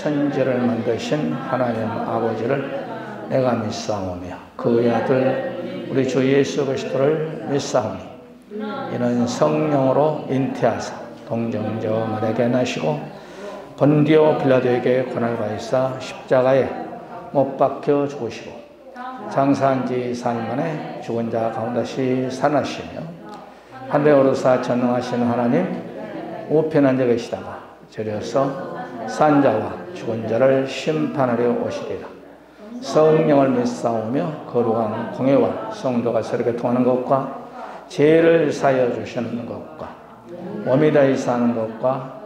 천지를 만드신 하나님 아버지를 내가 믿사오며 그의 아들 우리 주 예수 그리스도를 믿사오니 이는 성령으로 잉태하사 동정녀 마리아에게 나시고 본디오 빌라도에게 고난을 받으사 십자가에 못 박혀 죽으시고 장사한 지 4일 만에 죽은 자 가운데 다시 살아나시며 하늘에 오르사 전능하신 하나님 우편한 자 계시다가 저리어서 산 자와 죽은 자를 심판하려 오시리라. 성령을 믿사오며 거룩한 공회와 성도가 서로에게 통하는 것과 죄를 사하여 주시는 것과 몸이 다히 사는 것과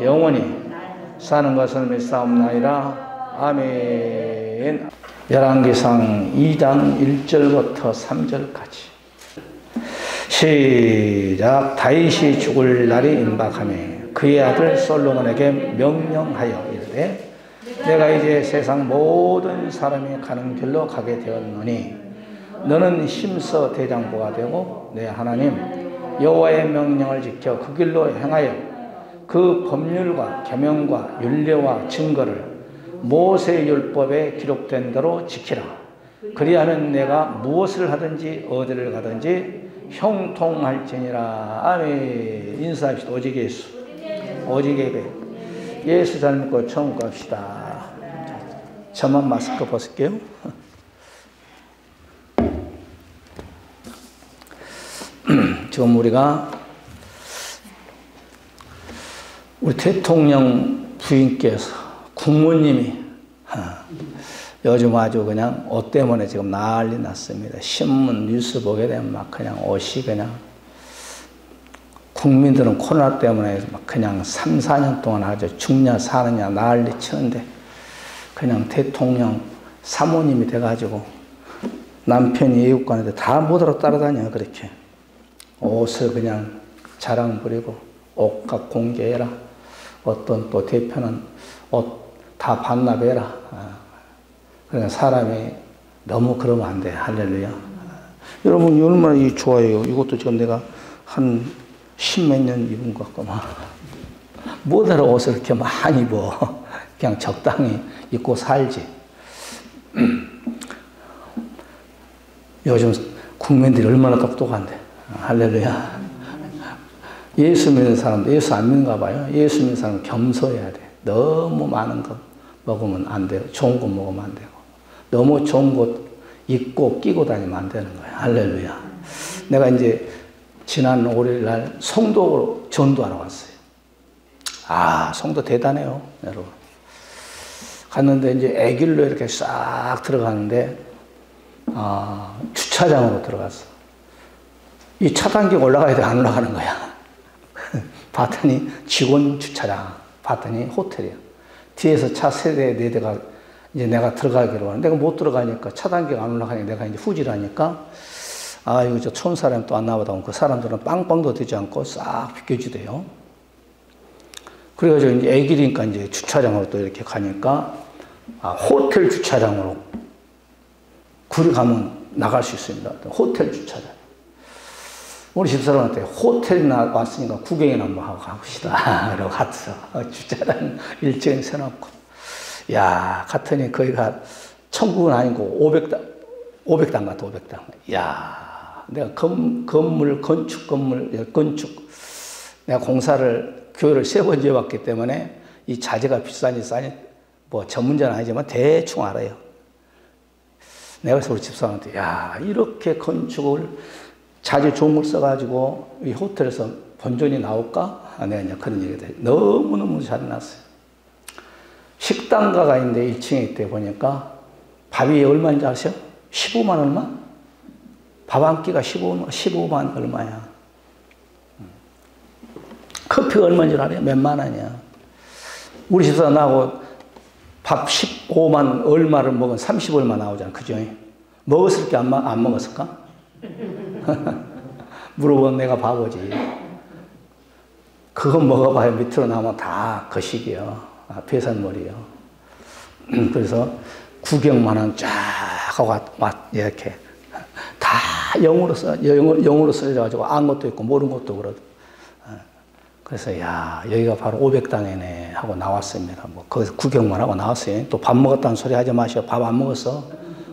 영원히 사는 것을 믿사옵나이다. 아멘. 열왕기상 2장 1절부터 3절까지 시작. 다윗이 죽을 날이 임박하매 그의 아들 솔로몬에게 명령하여 이르되 내가 이제 세상 모든 사람이 가는 길로 가게 되었노니 너는 힘써 대장부가 되고 내 하나님 여호와의 명령을 지켜 그 길로 행하여 그 법률과 계명과 율례와 증거를 모세의 율법에 기록된 대로 지키라. 그리하면 내가 무엇을 하든지 어디를 가든지 형통할지니라. 아멘. 인사합시다. 오직 예수, 오직 예배. 예수 잘 믿고 천국 갑시다. 저만 마스크 벗을게요. 지금 우리 대통령 부인께서 국무님이 요즘 아주 그냥 옷 때문에 지금 난리 났습니다. 신문 뉴스 보게 되면 막 그냥 옷이 그냥 국민들은 코로나 때문에 막 그냥 3, 4년 동안 아주 죽냐 사느냐 난리 치는데 그냥 대통령 사모님이 돼가지고 남편이 외국 가는데 다 못 알아 따라다녀. 그렇게 옷을 그냥 자랑 부리고 옷값 공개해라. 어떤 또 대표는 옷 다 반납해라. 그러니까 사람이 너무 그러면 안 돼. 할렐루야. 여러분 얼마나 이 좋아요. 이것도 지금 내가 한 10몇 년 입은 것 같고 뭐더러 옷을 이렇게 많이 입어. 그냥 적당히 입고 살지. 요즘 국민들이 얼마나 똑똑한데. 할렐루야. 예수 믿는 사람도 예수 안 믿는가 봐요. 예수 믿는 사람은 겸손해야 돼. 너무 많은 거 먹으면 안 돼요. 좋은 거 먹으면 안 되고. 너무 좋은 것 입고 끼고 다니면 안 되는 거예요. 할렐루야. 내가 이제 지난 5일 날 송도로 전도하러 왔어요. 아, 송도 대단해요, 여러분. 갔는데 이제 애길로 이렇게 싹 들어가는데, 주차장으로 들어갔어. 이 차단기가 올라가야 돼, 안 올라가는 거야. 봤더니 직원 주차장, 봤더니 호텔이야. 뒤에서 차 3대, 4대가 이제 내가 들어가기로 하는데, 내가 못 들어가니까 차단기가 안 올라가니까 내가 이제 후지라니까, 아, 이거 저 촌 사람 또 안 나보다 그 사람들은 빵빵도 되지 않고 싹 비켜주대요. 그래가지고 이제 애기니까 이제 주차장으로 또 이렇게 가니까, 호텔 주차장으로, 그리 가면 나갈 수 있습니다. 호텔 주차장. 우리 집사람한테 호텔이나 왔으니까 구경이나 한번 하고 갑시다. 이러고 갔어. 주차장 일찍 세놓고. 야, 갔더니 거기가 천국은 아니고 500당 같아, 500당. 야, 내가 건축, 내가 공사를, 교회를 3번 지어봤기 때문에 이 자재가 비싸니 싸니, 뭐 전문자는 아니지만 대충 알아요. 내가 그래서 우리 집사람한테, 야, 이렇게 건축을 자재 좋은 걸 써가지고 이 호텔에서 본전이 나올까? 내가 이제 그런 얘기를 해. 너무너무 잘 해놨어요. 식당가가 있는데 1층에 있대 보니까 밥이 얼마인지 아세요? 15만 얼마? 밥 한 끼가 15만 얼마야. 커피가 얼마인 줄 알아요? 몇만 원이야. 우리 집사람 나하고 밥 15만 얼마를 먹은 30 얼마 나오잖아. 그죠? 먹었을 게 안 먹었을까? 물어보면 내가 바보지. 그거 먹어봐야 밑으로 나오면 다 거식이요. 배산물이요. 그래서 구경만 한 쫙 하고 이렇게 다 영어로 써져가지고 안 것도 있고 모르는 것도 그러고. 그래서 야 여기가 바로 500당이네 하고 나왔습니다. 뭐 거기서 구경만 하고 나왔어요. 또 밥 먹었다는 소리 하지 마시오. 밥 안 먹었어.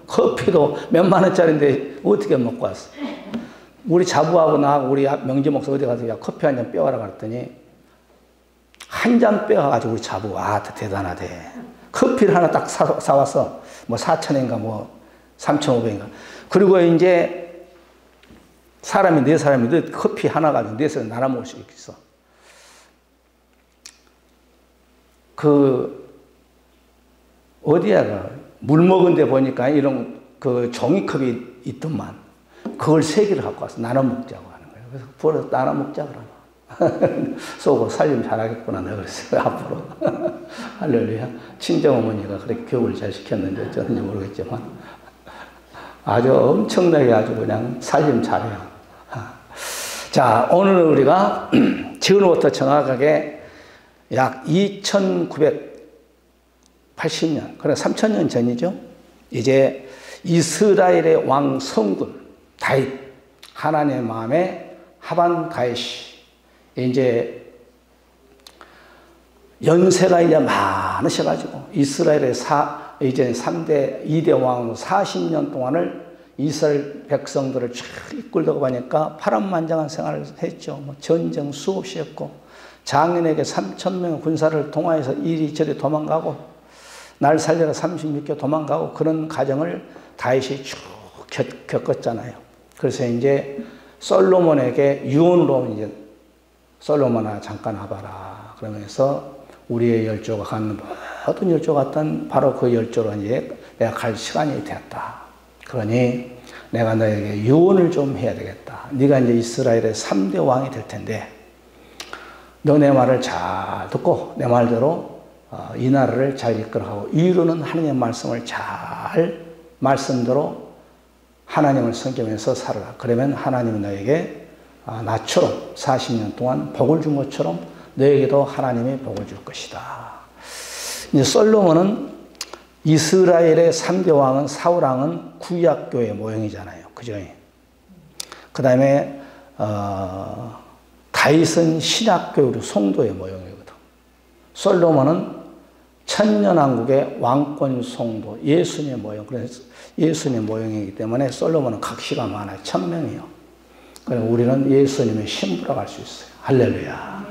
커피도 몇만 원짜리인데 어떻게 먹고 왔어. 우리 자부하고 나하고 우리 명지 목사 어디 가서 야 커피 한 잔 빼와라 그랬더니 한 잔 빼와가지고 우리 자부 대단하대. 커피를 하나 딱 사와서 뭐 4,000원인가 뭐 3,500원인가. 그리고 이제 사람이 네 사람이 커피 하나 가지고 네 사람 나눠 먹을 수 있어. 어디야 물 먹은 데 보니까 이런 그 종이컵이 있더만 그걸 3개를 갖고 와서 나눠 먹자고 하는 거예요. 그래서 버려서 나눠 먹자 그러면 쏘고 살림 잘하겠구나 내가 그랬어요. 앞으로 할렐루야. 친정어머니가 그렇게 교육을 잘 시켰는지 어쩌는지 모르겠지만 아주 엄청나게 아주 그냥 살림 잘해요. 자, 오늘 우리가 지금부터 정확하게 약 2980년, 그래 3000년 전이죠. 이제 이스라엘의 왕 성군 다윗, 하나님의 마음에 합한 다윗이 이제 연세가 이제 많으셔가지고 이스라엘의 이제 2대 왕으로 40년 동안을 이스라엘 백성들을 쫙 이끌다가 보니까 파란만장한 생활을 했죠. 뭐 전쟁 수없이 했고 장인에게 3,000명의 군사를 동화해서 이리저리 도망가고 날 살려라 36개 도망가고 그런 과정을 다윗이 쭉 겪었잖아요. 그래서 이제 솔로몬에게 유언으로 이제 솔로몬아 잠깐 와봐라 그러면서 우리의 열조가 갖는 모든 열조가 같은 바로 그 열조로 이제 내가 갈 시간이 되었다. 그러니 내가 너에게 유언을 좀 해야 되겠다. 네가 이제 이스라엘의 3대 왕이 될 텐데 너 내 말을 잘 듣고 내 말대로 이 나라를 잘 이끌어가고 이루는 하나님의 말씀을 잘 말씀대로 하나님을 섬기면서 살아라. 그러면 하나님은 너에게 나처럼 40년 동안 복을 준 것처럼 너에게도 하나님이 복을 줄 것이다. 이제 솔로몬은 이스라엘의 3대 왕은 사울왕은 구약교의 모형이잖아요. 그죠? 그 다음에 다윗은 신약교의 성도의 모형이거든. 솔로몬은 천년왕국의 왕권 성도 예수님의 모형. 그래서 예수님의 모형이기 때문에 솔로몬은 각시가 많아요. 1000명이요. 그래서 우리는 예수님의 신부라고 할 수 있어요. 할렐루야.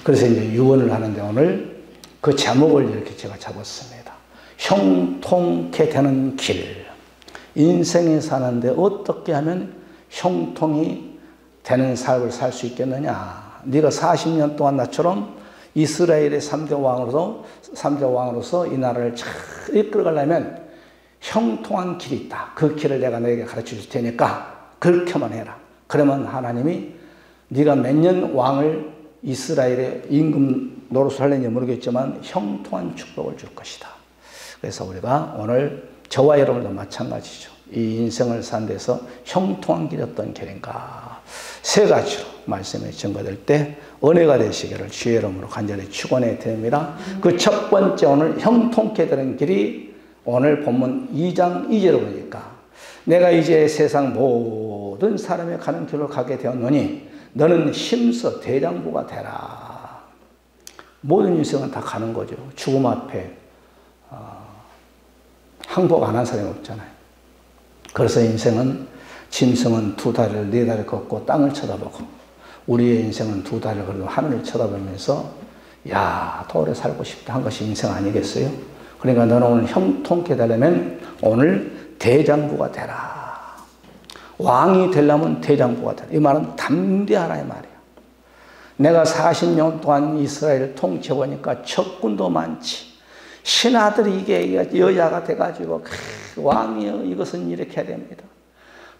그래서 이제 유언을 하는데 오늘 그 제목을 이렇게 제가 잡았습니다. 형통케 되는 길. 인생에 사는데 어떻게 하면 형통이 되는 삶을 살 수 있겠느냐. 네가 40년 동안 나처럼 이스라엘의 3대 왕으로서 이 나라를 잘 이끌어가려면 형통한 길이 있다. 그 길을 내가 너에게 가르쳐 줄 테니까 그렇게만 해라. 그러면 하나님이 네가 몇 년 왕을 이스라엘의 임금 노릇을 하려는지 모르겠지만 형통한 축복을 줄 것이다. 그래서 우리가 오늘 저와 여러분도 마찬가지죠. 이 인생을 산 데서 형통한 길이 어떤 길인가 3가지로 말씀이 증거될 때 은혜가 되시기를 주의 이름으로 간절히 축원해 드립니다. 그 첫 번째 오늘 형통케 되는 길이 오늘 본문 2장 2절을 보니까 내가 이제 세상 모든 사람이 가는 길로 가게 되었노니 너는 힘써 대장부가 되라. 모든 인생은 다 가는 거죠. 죽음 앞에 항복 안 한 사람이 없잖아요. 그래서 인생은 짐승은 2다리를 4다리를 걷고 땅을 쳐다보고 우리의 인생은 2다리를 걸고 하늘을 쳐다보면서 야, 더 오래 살고 싶다 한 것이 인생 아니겠어요? 그러니까 너는 오늘 형통케 되려면 오늘 대장부가 되라. 왕이 되려면 대장부가 되라. 이 말은 담대하라 이 말이야. 내가 40년 동안 이스라엘을 통치해보니까 적군도 많지. 신하들이 이게 여야가 돼가지고 왕이여 이것은 이렇게 해야 됩니다.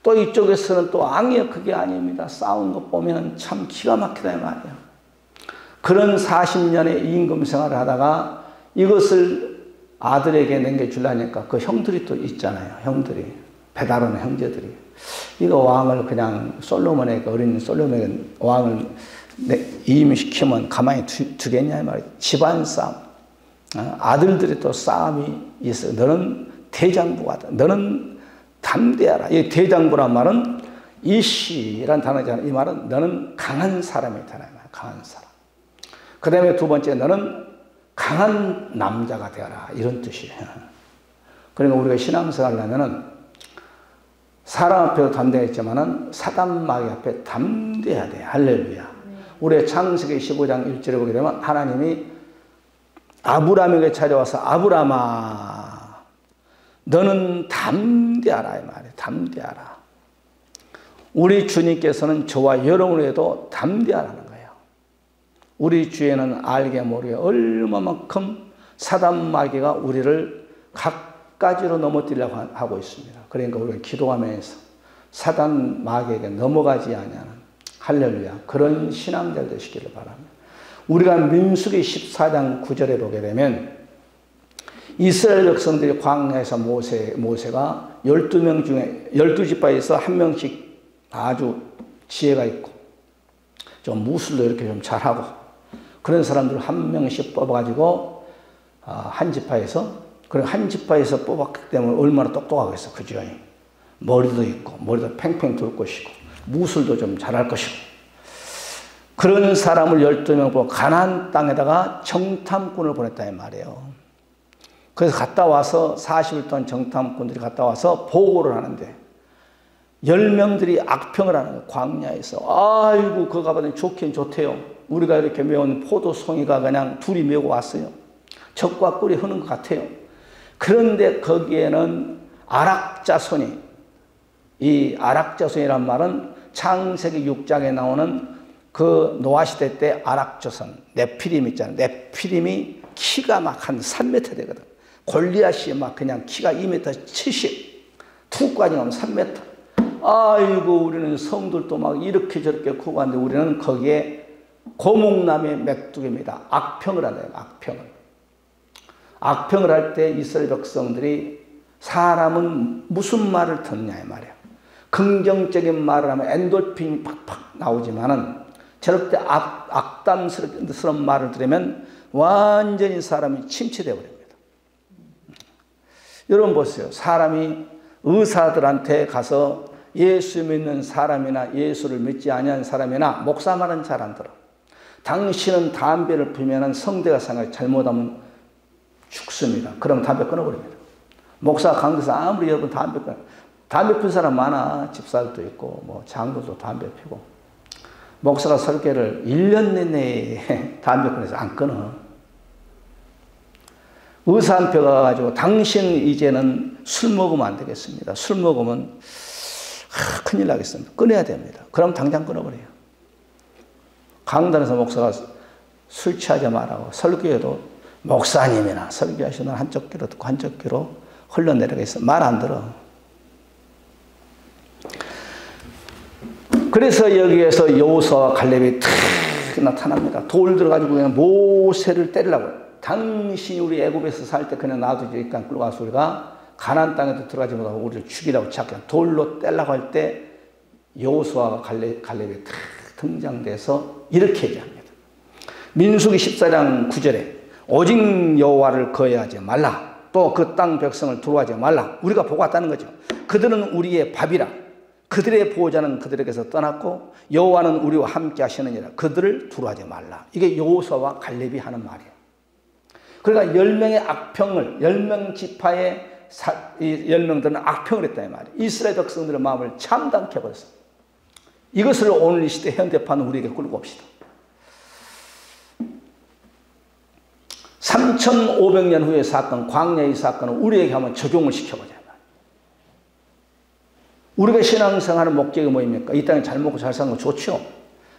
또 이쪽에서는 또 왕이여 그게 아닙니다. 싸운 것 보면 참 기가 막히다 이 말이야. 그런 40년의 임금 생활을 하다가 이것을 아들에게 남겨주려니까 그 형들이 또 있잖아요. 형들이 배다른 형제들이 이거 왕을 그냥 솔로몬에게 어린 솔로몬에게 왕을 임시키면 가만히 두겠냐 이 말이야. 집안 싸움. 아들들이 또 싸움이 있어요. 너는 대장부가 돼. 너는 담대하라. 이 대장부란 말은 이시란 단어잖아요. 이 말은 너는 강한 사람이 되라. 강한 사람. 그 다음에 두 번째, 너는 강한 남자가 되어라. 이런 뜻이에요. 그러니까 우리가 신앙생활을 하면은 사람 앞에도 담대했지만은 사단 마귀 앞에 담대해야 돼. 할렐루야. 우리의 창세기 15장 1절에 보게 되면 하나님이 아브라함에게 찾아와서 아브라함아 너는 담대하라 이 말이에요. 담대하라. 우리 주님께서는 저와 여러분에게도 담대하라는 거예요. 우리 주에는 알게 모르게 얼마만큼 사단 마귀가 우리를 각가지로 넘어뜨리려고 하고 있습니다. 그러니까 우리가 기도하면서 사단 마귀에게 넘어가지 아니하는 할렐루야 그런 신앙들 되시기를 바랍니다. 우리가 민수기 14장 9절에 보게 되면 이스라엘 백성들이 광야에서 모세가 12명 중에 12지파에서 한 명씩 아주 지혜가 있고 좀 무술도 이렇게 좀 잘하고 그런 사람들을 한 명씩 뽑아가지고 한 지파에서 그런 한 지파에서 뽑았기 때문에 얼마나 똑똑하겠어. 그죠? 머리도 있고 머리도 팽팽 돌 것이고 무술도 좀 잘할 것이고 그런 사람을 12명 뽑아 가나안 땅에다가 정탐꾼을 보냈다 이 말이에요. 그래서 갔다 와서 40일 동안 정탐꾼들이 갔다 와서 보고를 하는데 10명들이 악평을 하는 거예요. 광야에서. 아이고 그거 가봤더니 좋긴 좋대요. 우리가 이렇게 메운 포도송이가 그냥 둘이 메고 왔어요. 적과 꿀이 흐는 것 같아요. 그런데 거기에는 아락자손이 이 아락자손이란 말은 창세기 6장에 나오는 그 노아시대 때 아락자손 네피림 있잖아요. 네피림이 키가 막 한 3m 되거든. 골리앗이 막 그냥 키가 2m 70 투까지 가면 3m. 아이고 우리는 성들도 막 이렇게 저렇게 크고 한데 우리는 거기에 고목나무의 맥두기입니다. 악평을 하네요. 악평을 할 때 이스라엘 백성들이 사람은 무슨 말을 듣냐 이 말이에요. 긍정적인 말을 하면 엔돌핀이 팍팍 나오지만은 저렇게 악담스러운 말을 들으면 완전히 사람이 침체되어 버립니다. 여러분 보세요. 사람이 의사들한테 가서 예수 믿는 사람이나 예수를 믿지 아니하는 사람이나 목사 말은 잘 안 들어. 당신은 담배를 피우면 성대가 상하게 잘못하면 죽습니다. 그럼 담배 끊어버립니다. 목사가 강대에서 아무리 여러분 담배 피운 사람 많아. 집사들도 있고 뭐 장로도 담배 피고 목사가 설교를 1년 내내 담배 끊어서 안 끊어. 의사한테 가가지고 당신 이제는 술 먹으면 안 되겠습니다. 술 먹으면 큰일 나겠습니다. 끊어야 됩니다. 그럼 당장 끊어버려요. 강단에서 목사가 술 취하지 말라고 설교에도 목사님이나 설교하시는 한쪽 귀로 듣고 한쪽 귀로 흘러내려가겠어. 말 안 들어. 그래서 여기에서 여호수아와 갈렙이 탁 나타납니다. 돌 들어가지고 그냥 모세를 때리려고 해요. 당신이 우리 애굽에서 살 때 그냥 놔두지 일단 끌어가서 우리가 가나안 땅에도 들어가지 못하고 우리를 죽이라고 착해 돌로 떼려고 할 때 여호수아와 갈렙이 탁 등장돼서 이렇게 얘기합니다. 민수기 14장 9절에 오직 여호와를 거해하지 말라. 또 그 땅 백성을 두려워하지 말라. 우리가 보고 왔다는 거죠. 그들은 우리의 밥이라. 그들의 보호자는 그들에게서 떠났고 여호와는 우리와 함께 하시느니라. 그들을 두려워하지 말라. 이게 여호수아와 갈렙이 하는 말이에요. 그러니까 10명의 악평을 10명 지파의 10명들은 악평을 했다 이 말이에요. 이스라엘 백성들의 마음을 참담케 해버렸어요. 이것을 오늘 이 시대 현대판은 우리에게 끌고 옵시다. 3500년 후의 사건, 광야의 사건을 우리에게 한번 적용을 시켜보자. 우리가 신앙생활의 목적이 뭐입니까? 이 땅에 잘 먹고 잘 사는 거 좋죠.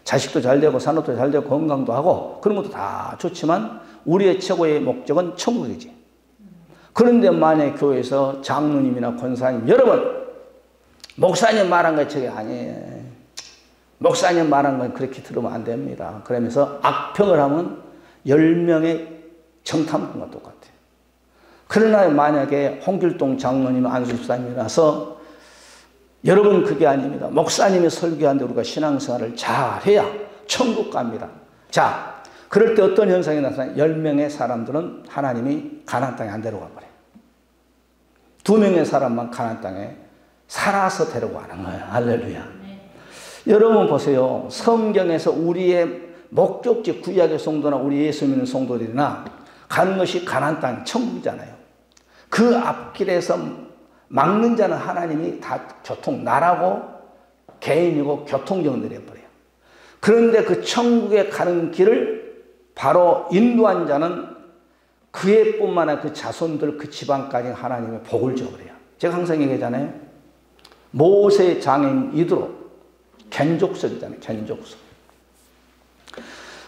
자식도 잘 되고 산업도 잘 되고 건강도 하고 그런 것도 다 좋지만 우리의 최고의 목적은 천국이지. 그런데 만약에 교회에서 장로님이나 권사님 여러분 목사님 말한 거 저게 아니에요. 목사님 말한 건 그렇게 들으면 안 됩니다. 그러면서 악평을 하면 10명의 정탐꾼과 똑같아요. 그러나 만약에 홍길동 장로님 안수집사님이라서 여러분 그게 아닙니다. 목사님이 설교하는데 우리가 신앙생활을 잘해야 천국 갑니다. 자, 그럴 때 어떤 현상이 나타나요? 10명의 사람들은 하나님이 가나안 땅에 안 데려가 버려요. 2명의 사람만 가나안 땅에 살아서 데려가는 거예요. 할렐루야. 여러분 보세요. 성경에서 우리의 목적지 구약의 성도나 우리 예수 믿는 성도들이나 가는 것이 가나안 땅 천국이잖아요. 그 앞길에서 막는 자는 하나님이 다 나라고 개인이고 교통정들이 해버려요. 그런데 그 천국에 가는 길을 바로 인도한 자는 그의 뿐만 아니라 그 자손들 그 집안까지 하나님의 복을 줘버려요. 제가 항상 얘기하잖아요. 모세의 장인 이드로 겐족속이잖아요. 겐족속.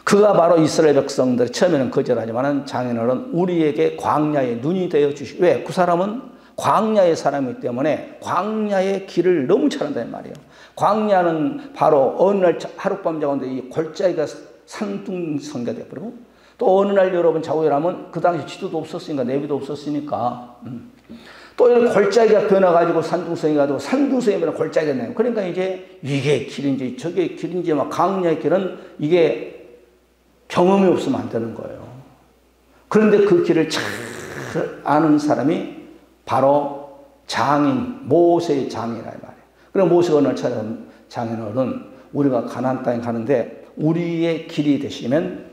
그가 바로 이스라엘 백성들 처음에는 거절하지만 장인어른 우리에게 광야의 눈이 되어 주시고 왜? 그 사람은 광야의 사람이기 때문에 광야의 길을 너무 잘 한다는 말이에요. 광야는 바로 어느 날 하룻밤 자고인데 이 골짜기가 산둥성가 되어버리고 또 어느 날 여러분 자고 일하면 그 당시 지도도 없었으니까 내비도 없었으니까 또 이런 골짜기가 변해가지고 산둥성이 가지고 산둥성이 변해 골짜기가 되네요. 그러니까 이제 이게 길인지 저게 길인지 막 광야의 길은 이게 경험이 없으면 안 되는 거예요. 그런데 그 길을 잘 아는 사람이 바로 장인, 모세의 장인이란 말이에요. 그럼 모세가 어느 날 찾아온 장인어른 우리가 가나안 땅에 가는데 우리의 길이 되시면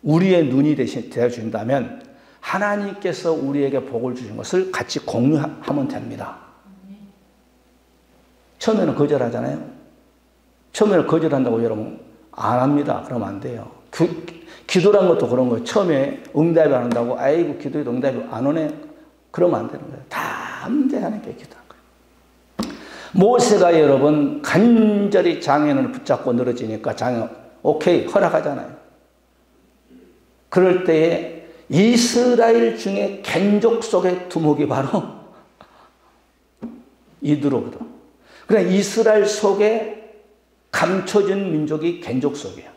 우리의 눈이 되어준다면 하나님께서 우리에게 복을 주신 것을 같이 공유하면 됩니다. 처음에는 거절하잖아요. 처음에는 거절한다고 여러분 안 합니다. 그러면 안 돼요. 기도란 것도 그런 거예요. 처음에 응답이 안 온다고 아이고 기도에도 응답이 안 오네. 그러면 안 되는 거예요. 다 문제 하나님께 기도한 거예요. 모세가 여러분 간절히 장인을 붙잡고 늘어지니까 장인 오케이 허락하잖아요. 그럴 때에 이스라엘 중에 겐족 속의 두목이 바로 이드로거든. 그러니까 이스라엘 속에 감춰진 민족이 겐족 속이에요.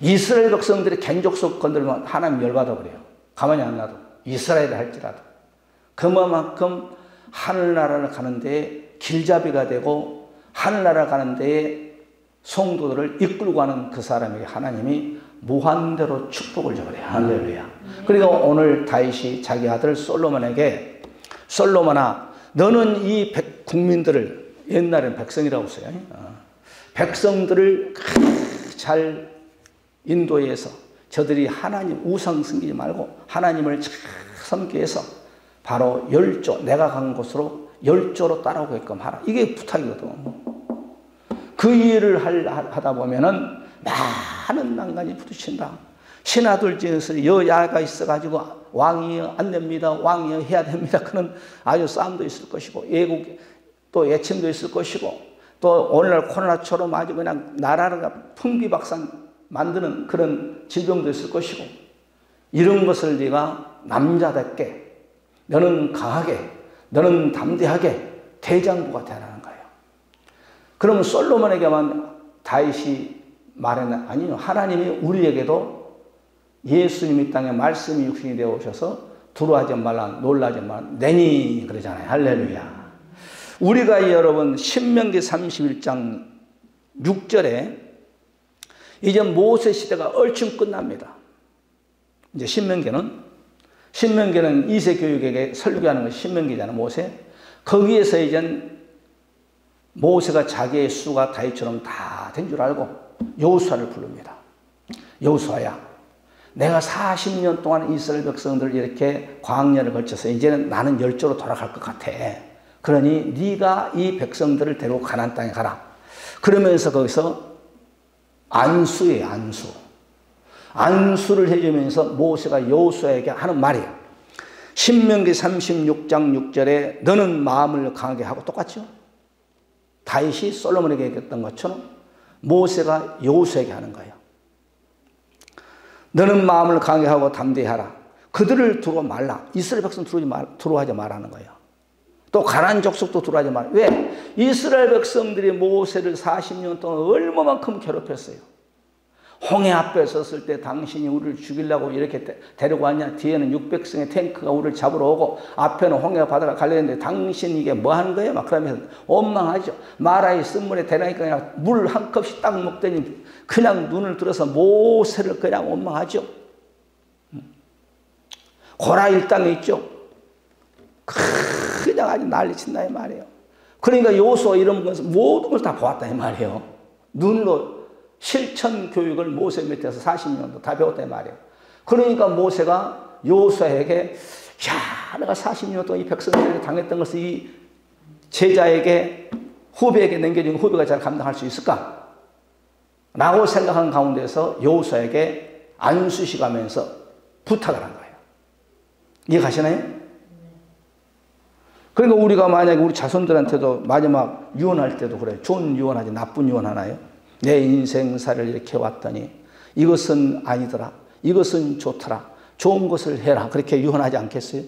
이스라엘 백성들이 겐족 속 건들면 하나님 열받아 버려요. 가만히 안 놔도. 이스라엘을 할지라도. 그만큼 하늘나라를 가는 데에 길잡이가 되고 하늘나라 가는 데에 성도들을 이끌고 가는 그 사람에게 하나님이 무한대로 축복을 줘버려요. 할렐루야. 그리고 오늘 다윗이 자기 아들 솔로몬에게 솔로몬아 너는 이 국민들을 옛날에는 백성이라고 했어요. 백성들을 잘 인도해서 저들이 하나님 우상 섬기지 말고 하나님을 잘 섬기기 위해서 바로 열조 내가 간 곳으로 열조로 따라오게끔 하라. 이게 부탁이거든. 그 일을 하다 보면은 많은 난관이 부딪힌다. 신하들 중에서 여야가 있어가지고 왕이여 안 됩니다. 왕이여 해야 됩니다. 그런 아주 싸움도 있을 것이고 예국 또 예침도 있을 것이고 또 오늘날 코로나처럼 아주 그냥 나라가 풍비박산 만드는 그런 질병도 있을 것이고 이런 것을 네가 남자답게 너는 강하게 너는 담대하게 대장부가 되라는 거예요. 그러면 솔로몬에게만 다윗이 말했나? 아니요. 하나님이 우리에게도 예수님 이 땅에 말씀이 육신이 되어 오셔서 두려워하지 말라 놀라지 말라 내니 그러잖아요. 할렐루야. 우리가 여러분 신명기 31장 6절에 이제 모세 시대가 얼추 끝납니다. 이제 신명기는 이세 교육에게 설교하는 것이 신명기잖아요. 모세. 거기에서 이제 모세가 자기의 수가 다윗처럼 다 된 줄 알고 여호수아를 부릅니다. 여호수아야, 내가 40년 동안 이스라엘 백성들을 이렇게 광야를 거쳐서 이제는 나는 열조로 돌아갈 것 같아. 그러니 네가 이 백성들을 데리고 가나안 땅에 가라. 그러면서 거기서 안수예요. 안수를 해주면서 모세가 여호수아에게 하는 말이에요. 신명기 36장 6절에 너는 마음을 강하게 하고 똑같죠? 다윗이 솔로몬에게 얘기했던 것처럼 모세가 여호수아에게 하는 거예요. 너는 마음을 강하게 하고 담대히 하라. 그들을 두고 말라. 이스라엘 백성 두려워하지 말라는 거예요. 또 가나안 족속도 두려워하지 말라. 왜? 이스라엘 백성들이 모세를 40년 동안 얼마만큼 괴롭혔어요. 홍해 앞에 섰을 때 당신이 우리를 죽이려고 이렇게 데리고 왔냐? 뒤에는 600승의 탱크가 우리를 잡으러 오고 앞에는 홍해 바다가 갈려있는데 당신 이게 뭐 하는 거예요? 막 그러면서 원망하죠. 마라의 쓴물에 대나니까 그냥 물 한 컵씩 딱 먹더니 그냥 눈을 들어서 모세를 그냥 원망하죠. 고라일 땅에 있죠. 그냥 아주 난리친다 이 말이에요. 그러니까 여호수아 이런 것을 모든 걸 다 보았다 이 말이에요. 눈으로 실천 교육을 모세 밑에서 40년도 다 배웠단 말이에요. 그러니까 모세가 여호수아에게 야, 내가 40년 동안 이 백성들에게 당했던 것을 이 제자에게 후배에게 남겨준 후배가 잘 감당할 수 있을까? 라고 생각한 가운데서 여호수아에게 안수시 가면서 부탁을 한 거예요. 이해가시나요? 그러니까 우리가 만약에 우리 자손들한테도 마지막 유언할 때도 그래요. 좋은 유언하지 나쁜 유언하나요? 내 인생사를 이렇게 왔더니 이것은 아니더라. 이것은 좋더라. 좋은 것을 해라. 그렇게 유언하지 않겠어요?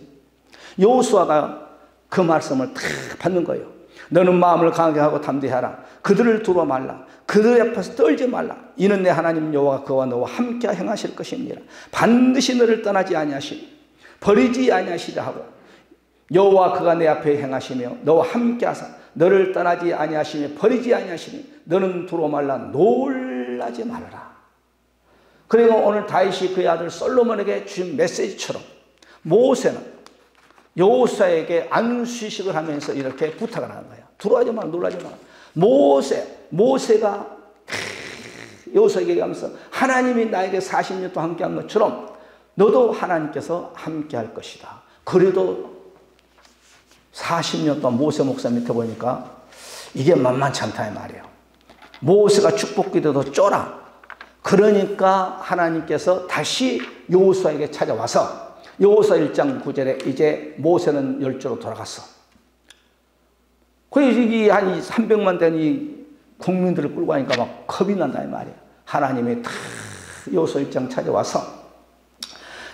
여호수아가 그 말씀을 다 받는 거예요. 너는 마음을 강하게 하고 담대하라. 그들을 두루 말라. 그들 앞에서 떨지 말라. 이는 내 하나님 여호와가 그와 너와 함께 행하실 것입니다. 반드시 너를 떠나지 아니하시고 버리지 아니하시라 하고 여호와 그가 내 앞에 행하시며 너와 함께 하사 너를 떠나지 아니하시며 버리지 아니하시며 너는 두루 말라. 놀라지 말아라. 그리고 오늘 다윗이 그의 아들 솔로몬에게 주신 메시지처럼 모세는 여호수아에게 안수식을 하면서 이렇게 부탁을 하는 거야. 두려워하지 마라. 놀라지 마라. 모세가 여호수아에게 얘기하면서 하나님이 나에게 40년 동안 함께한 것처럼 너도 하나님께서 함께할 것이다. 그래도 40년 동안 모세 목사 밑에 보니까 이게 만만치 않다 이 말이에요. 모세가 축복기도도 쫄아. 그러니까 하나님께서 다시 여호수아에게 찾아와서 여호수아 1장 9절에 이제 모세는 열조로 돌아갔어. 그래서 한 300만 된 이 국민들을 끌고 가니까 막 겁이 난다 이 말이야. 하나님이 다 여호수아 1장 찾아와서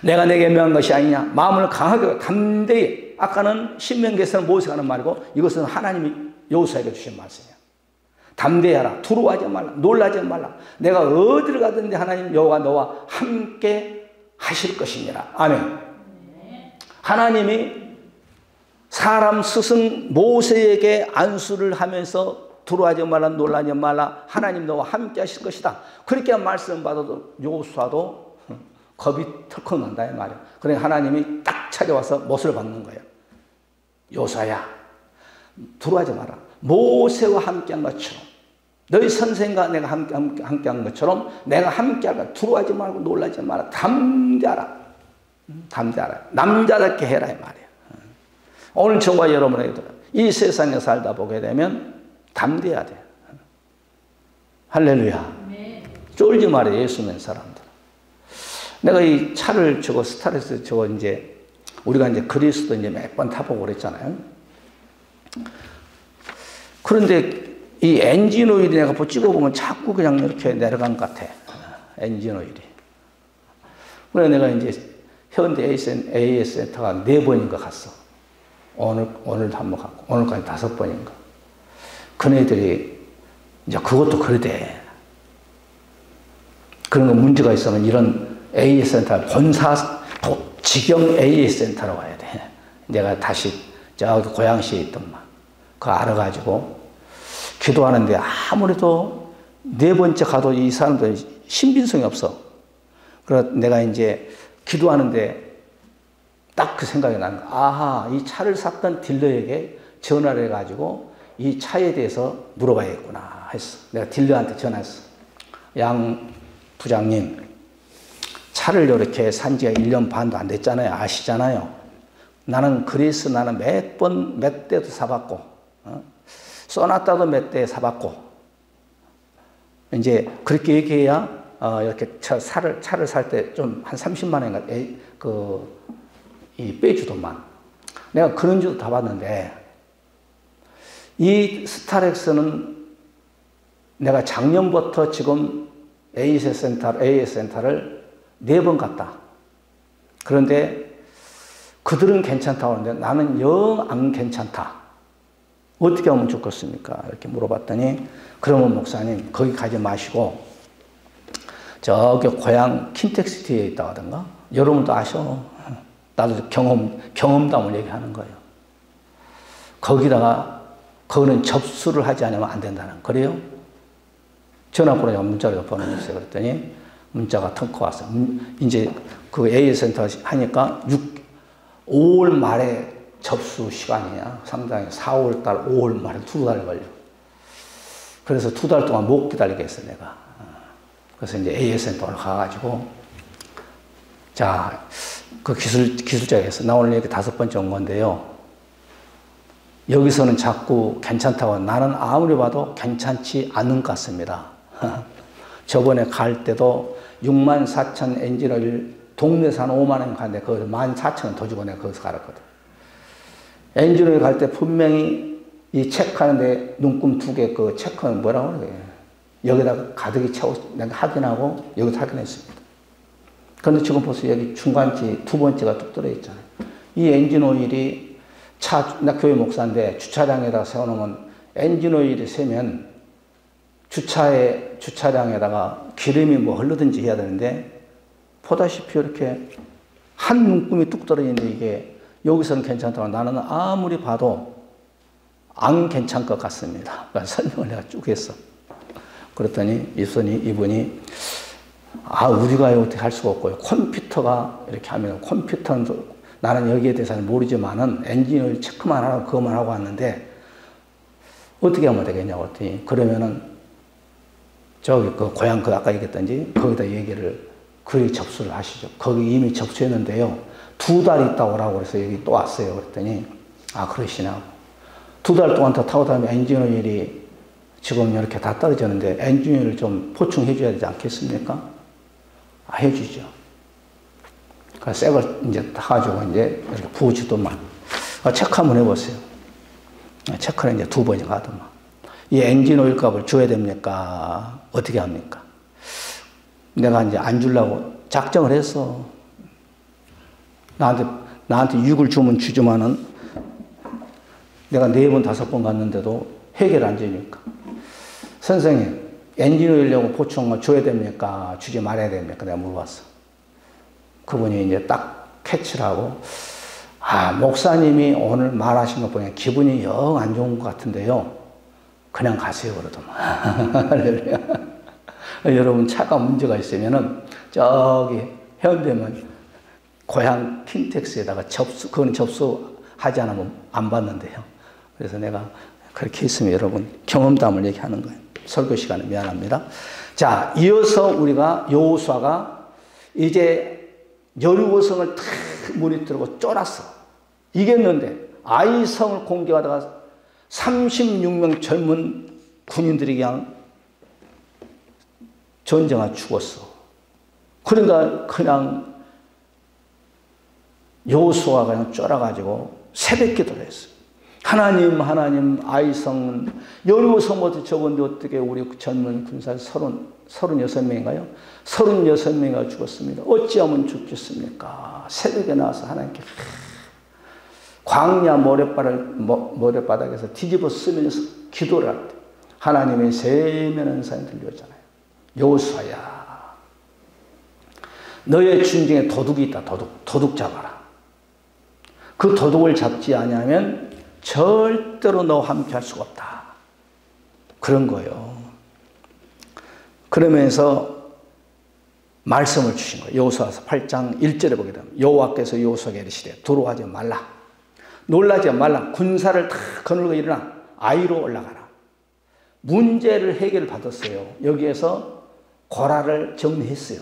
내가 내게 명한 것이 아니냐. 마음을 강하게 담대히. 아까는 신명기에서는 모세가 하는 말이고 이것은 하나님이 여호수아에게 주신 말씀이야. 담대하라. 두려워하지 말라. 놀라지 말라. 내가 어디를 가든지 하나님 여호와 너와 함께 하실 것이니라. 아멘. 하나님이 사람 스승 모세에게 안수를 하면서 두려워하지 말라. 놀라지 말라. 하나님 너와 함께 하실 것이다. 그렇게 말씀 받아도 여호수아도 겁이 털컥 난다 이 말이야. 그러니 하나님이 딱 찾아와서 못을 박는 거예요. 여호수아야 두려워하지 마라. 모세와 함께한 것처럼 너희 선생과 내가 함께한 것처럼 내가 함께하라. 두려워하지 말고 놀라지 마라. 담대하라. 담대하라. 남자답게 해라 이 말이야. 오늘 저와 여러분에게도 이 세상에 살다 보게 되면 담대해야 돼. 할렐루야. 쫄지 말아 예수 믿는 사람들. 내가 이 차를 저거 스타렉스 저거 이제 우리가 이제 그리스도 이제 몇 번 타보고 그랬잖아요. 그런데 이 엔진 오일이 내가 찍어보면 자꾸 그냥 이렇게 내려간 것 같아. 엔진 오일이. 그래서 내가 이제 현대 AS 센터가 4번인가 갔어. 오늘도 한 번 갔고, 오늘까지 5번인가. 그네들이 이제 그것도 그러대. 그런 거 문제가 있으면 이런 AS 센터, 직영 AS 센터로 가야 돼. 내가 다시 저기 고양시에 있던만. 그거 알아가지고 기도하는데 아무래도 4번째 가도 이 사람들 신빙성이 없어. 그래서 내가 이제 기도하는데 딱 그 생각이 나는 거야. 아하, 이 차를 샀던 딜러에게 전화를 해가지고 이 차에 대해서 물어봐야겠구나 했어. 내가 딜러한테 전화했어. 양 부장님, 차를 이렇게 산 지가 1년 반도 안 됐잖아요. 아시잖아요. 나는 그리스 나는 몇 대도 사봤고, 쏘나타도 몇 대 사봤고, 이제 그렇게 얘기해야, 이렇게 차를 살 때 좀 한 30만 원인가, 이 빼주더만. 내가 그런 줄도 다 봤는데, 이 스타렉스는 내가 작년부터 지금 AS 센터를 4번 갔다. 그런데 그들은 괜찮다고 하는데 나는 영 안 괜찮다. 어떻게 하면 좋겠습니까? 이렇게 물어봤더니 그러면 목사님 거기 가지 마시고 저기 고향 킨텍시티에 있다고 하던가? 여러분도 아셔. 나도 경험담을 얘기하는 거예요. 거기는 접수를 하지 않으면 안 된다는 그래요? 전화번호 문자로 보내주세요. 그랬더니 문자가 턴커 왔어요. 이제 그 AS 센터 하니까 5월 말에 접수 시간이야. 상당히 4월 달, 5월 말에 2달 걸려. 그래서 2달 동안 못 기다리겠어, 내가. 그래서 이제 AS센터로 가가지고, 자, 그 기술자에서 나 오늘 여기 5번째 온 건데요. 여기서는 자꾸 괜찮다고, 나는 아무리 봐도 괜찮지 않은 것 같습니다. 저번에 갈 때도 64,000 엔진오일 동네에서 한 5만 원 갔는데 거기서 14,000원 더 주고 내가 거기서 갈았거든. 엔진오일 갈 때 분명히 이 체크하는데 눈금 2개 그 체크는 뭐라고 그래. 여기다가 가득히 채워 내가 확인하고 여기서 확인했습니다. 그런데 지금 벌써 여기 중간지 2번째가 뚝 들어있잖아요. 이 엔진오일이 나 교회 목사인데 주차장에다 세워놓으면 엔진오일이 새면 주차장에다가 기름이 뭐 흐르든지 해야 되는데 보다시피 이렇게 한 눈금이 뚝 떨어지는데 이게 여기서는 괜찮다고 나는 아무리 봐도 안 괜찮을 것 같습니다. 그러니까 설명을 내가 쭉 했어. 그랬더니 이분이 우리가 어떻게 할 수가 없고요. 컴퓨터가 이렇게 하면 컴퓨터는 나는 여기에 대해서는 모르지만은 엔진오일 체크만 하고 그것만 하고 왔는데 어떻게 하면 되겠냐고 했더니 그러면은 저기 그 고향 그 아까 얘기했던지 거기다 얘기를 거기 접수를 하시죠. 거기 이미 접수했는데요. 2달 있다 오라고 그래서 여기 또 왔어요. 그랬더니 그러시냐고. 2달 동안 더 타고 다니면 엔진오일이 지금 이렇게 다 떨어졌는데 엔진오일을 좀 보충해 줘야 되지 않겠습니까? 해주죠. 그래서 새 걸 이제 타가지고 이제 이렇게 부어주더만. 체크 한번 해보세요. 체크를 이제 2번이나 하더만. 이 엔진오일 값을 줘야 됩니까? 어떻게 합니까? 내가 이제 안 주려고 작정을 했어. 나한테 6을 주면 주지만은 내가 4번, 5번 갔는데도 해결 안 되니까. 선생님, 엔진오일하고 보충을 줘야 됩니까? 주지 말아야 됩니까? 내가 물어봤어. 그분이 이제 딱 캐치를 하고, 목사님이 오늘 말하신 거 보니 기분이 영 안 좋은 것 같은데요. 그냥 가세요. 그러더만. 여러분, 차가 문제가 있으면은 저기 현대면 고향 킨텍스에다가 그건 접수하지 않으면 안 받는데요. 그래서 내가 그렇게 했으면 여러분 경험담을 얘기하는 거예요. 설교 시간에 미안합니다. 자, 이어서 우리가 여호수아가 이제 여리고성을 탁 무너뜨리고 쫄았어. 이겼는데 아이성을 공격하다가 36명 젊은 군인들이 그냥 전쟁아 죽었어. 그러니까 그냥 여호수아가 그냥 쫄아가지고 새벽 기도를 했어. 하나님, 아이성은 여리고성부터 적은데 어떻게 우리 젊은 군사 36명인가요? 36명이 죽었습니다. 어찌하면 죽겠습니까? 새벽에 나와서 하나님께 광야 모래바닥에서 뒤집어 쓰면서 기도를 할 때 하나님의 세면한 사연이 들려오잖아요. 여호수아야, 너의 준중에 도둑이 있다. 도둑 잡아라. 그 도둑을 잡지 않으면 절대로 너와 함께 할 수가 없다. 그런 거예요. 그러면서 말씀을 주신 거예요. 여호수아서 8장 1절에 보게 되면 여호와께서 여호수아에게 이르시되 두려워하지 말라. 놀라지 말라. 군사를 다 거느리고 일어나 아이로 올라가라. 문제를 해결받았어요. 여기에서 고라를 정리했어요.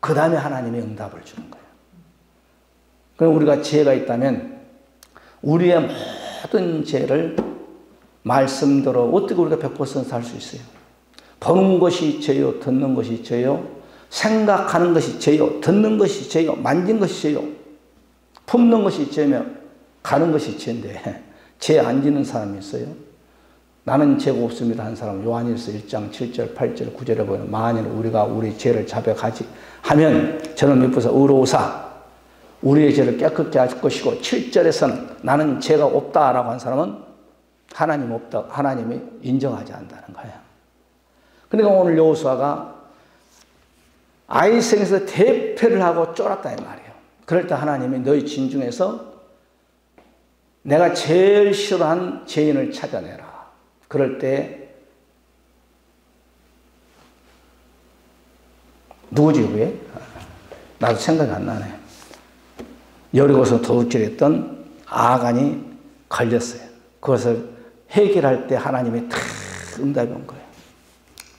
그 다음에 하나님의 응답을 주는 거예요. 그럼 우리가 지혜가 있다면 우리의 모든 죄를 말씀대로 어떻게 우리가 100% 살 수 있어요? 보는 것이 죄요, 듣는 것이 죄요, 생각하는 것이 죄요, 듣는 것이 죄요, 만진 것이 죄요, 품는 것이 죄며 가는 것이 죄인데 죄 안 지는 사람이 있어요? 나는 죄가 없습니다 한 사람 요한일서 1장 7절 8절 9절에 보면 만일 우리가 우리 죄를 자백하지 하면 저는 미쁘사 의로우사 우리의 죄를 깨끗게 할 것이고 7절에서는 나는 죄가 없다라고 한 사람은 하나님이 인정하지 않는다는 거예요. 그러니까 오늘 여호수아가 아이성에서 대패를 하고 쫄았다 이 말이에요. 그럴 때 하나님이 너희 진중에서 내가 제일 싫어한 죄인을 찾아내라. 그럴 때 누구지 그게? 나도 생각이 안 나네. 여리고서 도둑질했던 아간이 걸렸어요. 그것을 해결할 때 하나님이 탁 응답이 온 거예요.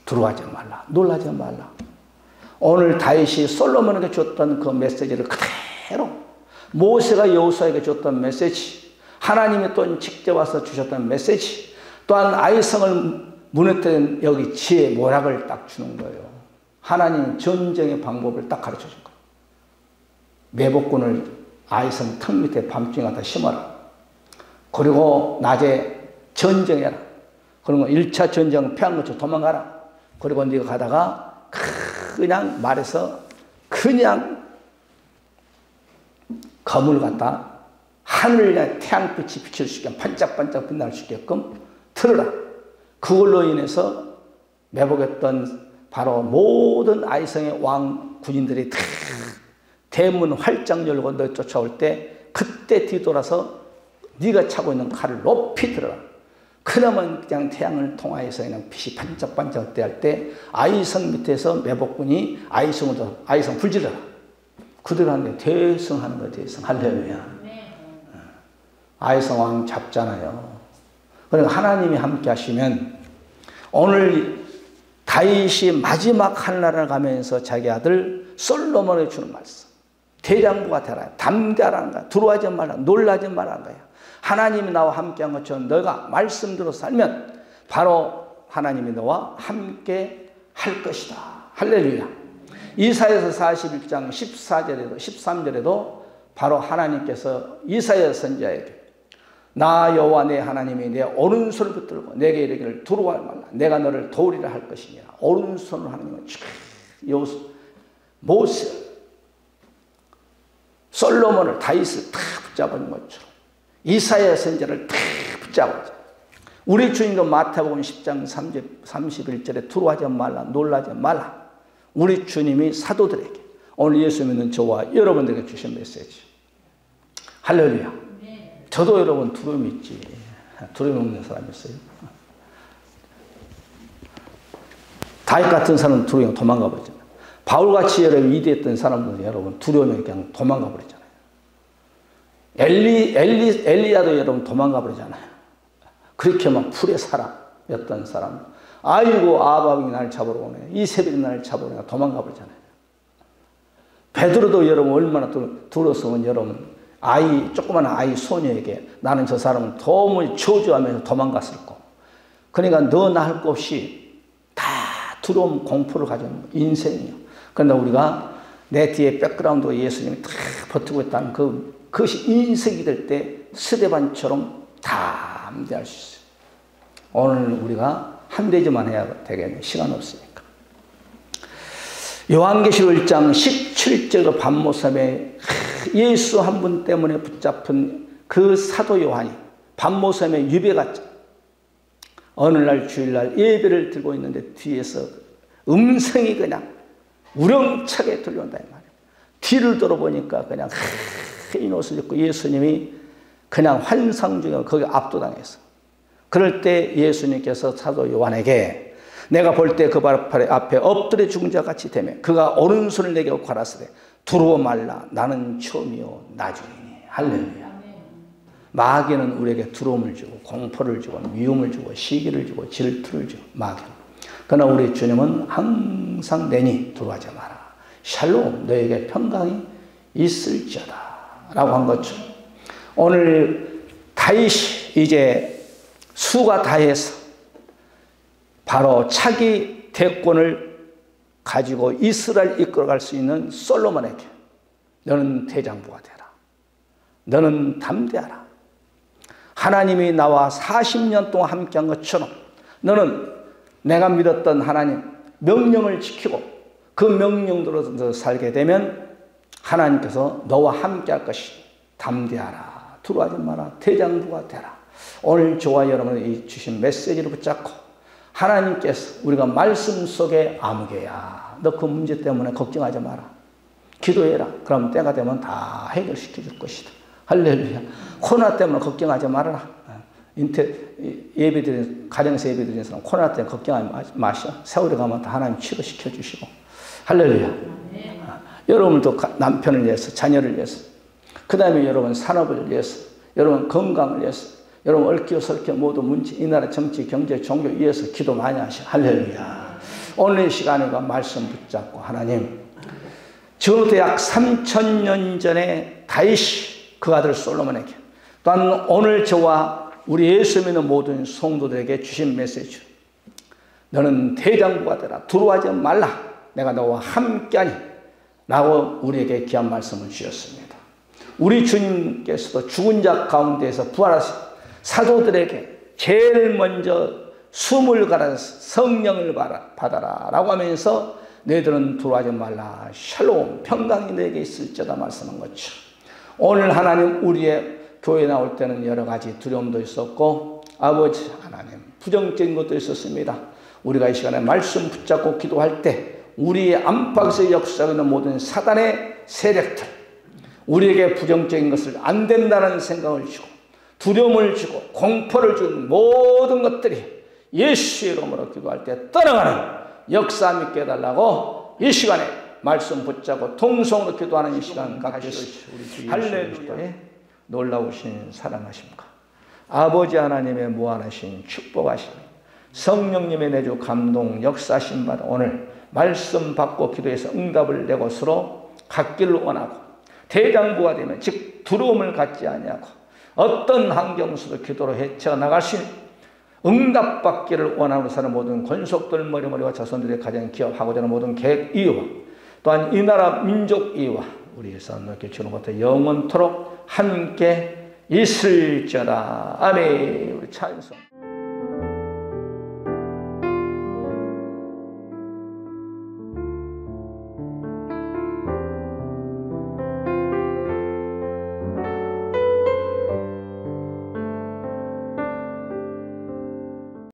두려워하지 말라. 놀라지 말라. 오늘 다윗이 솔로몬에게 줬던 그 메시지를 그대로 모세가 여호수아에게 줬던 메시지, 하나님이 또 직접 와서 주셨던 메시지, 또한 아이성을 무너뜨린 여기 지혜 모략을 딱 주는 거예요. 하나님 전쟁의 방법을 딱 가르쳐 준 거예요. 매복군을 아이성 턱 밑에 밤중에 갖다 심어라. 그리고 낮에 전쟁해라. 그리고 1차 전쟁 패한 것처럼 도망가라. 그리고 네가 가다가 그냥 말해서 그냥 검을 갖다 하늘에 태양빛이 비칠 수 있게끔 반짝반짝 빛날 수 있게끔 틀어라. 그걸로 인해서 매복했던 바로 모든 아이성의 왕 군인들이 다 대문 활짝 열고 너 쫓아올 때 그때 뒤돌아서 네가 차고 있는 칼을 높이 들어라. 그러면 그냥 태양을 통하여서 그냥 빛이 반짝반짝 할 때 아이성 밑에서 매복군이 아이성 불질러라. 그대로 하는데 대성하는 거예요. 대성. 할렐루야. 아이성 왕 잡잖아요. 그러니까 하나님이 함께 하시면 오늘 다윗이 마지막 하늘나라를 가면서 자기 아들 솔로몬에게 주는 말씀. 대장부가 되라. 담대하라는 거야. 두려워하지 말라. 놀라지 말라는 거야. 하나님이 나와 함께한 것처럼 너가 말씀대로 살면 바로 하나님이 너와 함께 할 것이다. 할렐루야. 이사야서 41장 14절에도 13절에도 바로 하나님께서 이사야 선지자에게 나 여호와 내 하나님이 내 오른손을 붙들고 내게 이르기를 두려워할 말라. 내가 너를 도우리라 할 것이니라. 오른손으로 하나님은 모세 솔로몬을 다윗을 다 붙잡은 것처럼 이사야 선지자를 다 붙잡았죠. 우리 주님도 마태복음 10장 31절에 두려워하지 말라 놀라지 말라. 우리 주님이 사도들에게 오늘 예수 믿는 저와 여러분들에게 주신 메시지. 할렐루야. 저도 여러분 두려움이 있지. 두려움 없는 사람이 있어요. 다윗 같은 사람은 두려움이 도망가 버리잖아요. 바울같이 여러분 위대했던 사람들은 여러분 두려움이 그냥 도망가 버리잖아요. 엘리야도 여러분 도망가 버리잖아요. 그렇게 막 풀의 사람이었던 사람. 아이고 아합이 나를 잡으러 오네. 이세벨이 나를 잡으러 오네. 도망가 버리잖아요. 베드로도 여러분 얼마나 두려웠으면 여러분 조그마한 아이 소녀에게 나는 저 사람은 도무지 저주하면서 도망갔을 거. 그러니까 너 나 할 것 없이 다 두려움 공포를 가진 인생이요. 그런데 우리가 내 뒤에 백그라운드가 예수님이 다 버티고 있다는 그것이 인생이 될 때 스데반처럼 담대할 수 있어요. 오늘 우리가 함대지만 해야 되겠네. 시간 없으니까. 요한계시록 1장 17절 밤모섬에 예수 한 분 때문에 붙잡힌 그 사도 요한이 밤모섬에 유배 갔죠. 어느 날 주일날 예배를 들고 있는데 뒤에서 음성이 그냥 우렁차게 들려온다 이 말이에요. 뒤를 돌아보니까 그냥 흰 옷을 입고 예수님이 그냥 환상 중에 거기 압도당했어. 그럴 때 예수님께서 사도 요한에게 내가 볼 때 그 발 앞에 엎드려 죽은 자 같이 되며 그가 오른손을 내게 가라사대 두려워 말라 나는 처음이요 나중이니. 할렐루야. 마귀는 우리에게 두려움을 주고 공포를 주고 미움을 주고 시기를 주고 질투를 주고 마귀는. 그러나 우리 주님은 항상 내니 두려워하지 마라. 샬롬 너에게 평강이 있을지어다 라고 한 것처럼 오늘 다윗이 이제 수가 다해서 바로 차기 대권을 가지고 이스라엘 이끌어갈 수 있는 솔로몬에게 너는 대장부가 되라. 너는 담대하라. 하나님이 나와 40년 동안 함께한 것처럼 너는 내가 믿었던 하나님 명령을 지키고 그 명령대로 살게 되면 하나님께서 너와 함께할 것이니 담대하라. 두려워하지 마라. 대장부가 되라. 오늘 저와 여러분이 주신 메시지를 붙잡고 하나님께서 우리가 말씀 속에 아무개야 너 그 문제 때문에 걱정하지 마라. 기도해라. 그럼 때가 되면 다 해결시켜 줄 것이다. 할렐루야. 코로나 때문에 걱정하지 말아라. 예배드리는 가정에서 예배드리는 사람 코로나 때문에 걱정하지 마시오. 세월이 가면 다 하나님 치료시켜 주시고. 할렐루야. 여러분도 남편을 위해서 자녀를 위해서 그 다음에 여러분 산업을 위해서 여러분 건강을 위해서 여러분 얽혀 설켜 모두 문제 이 나라 정치 경제 종교 위해서 기도 많이 하시오. 할렐루야. 오늘 이 시간에 말씀 붙잡고 하나님, 저도 약 3000년 전에 다윗이 그 아들 솔로몬에게, 또한 오늘 저와 우리 예수 믿는 모든 성도들에게 주신 메시지, 너는 대장부가 되라, 두려워하지 말라, 내가 너와 함께하니 라고 우리에게 귀한 말씀을 주셨습니다. 우리 주님께서도 죽은 자 가운데에서 부활하신 사도들에게 제일 먼저 숨을 갈아서 성령을 받아라 라고 하면서 너희들은 두려워하지 말라, 샬롬 평강이 너에게 있을지어다 말씀한 것처럼, 오늘 하나님 우리의 교회 나올 때는 여러 가지 두려움도 있었고 아버지 하나님 부정적인 것도 있었습니다. 우리가 이 시간에 말씀 붙잡고 기도할 때 우리의 안팎에서 역사하는 모든 사단의 세력들, 우리에게 부정적인 것을 안 된다는 생각을 주고 두려움을 주고 공포를 주는 모든 것들이 예수의 이름으로 기도할 때 떠나가는 역사 믿게 해달라고 이 시간에 말씀 붙잡고 통성으로 기도하는 이 시간 갖주시오. 할렐루야. 놀라우신 사랑하십니까 아버지 하나님의 무한하신 축복하심, 성령님의 내주 감동 역사하심 받아 오늘 말씀 받고 기도해서 응답을 내 것으로 갖기를 원하고, 대장부가 되면 즉 두려움을 갖지 아니하고 어떤 환경 속에서 기도로 헤쳐나갈 수 있는 응답받기를 원하는 사는 모든 권속들 머리머리와 자손들의 가장 기업하고자 하는 모든 계획 이유와 또한 이 나라 민족 이유와 우리의 선을 주로부터 영원토록 함께 있을지어다. 아멘. 우리 찬송.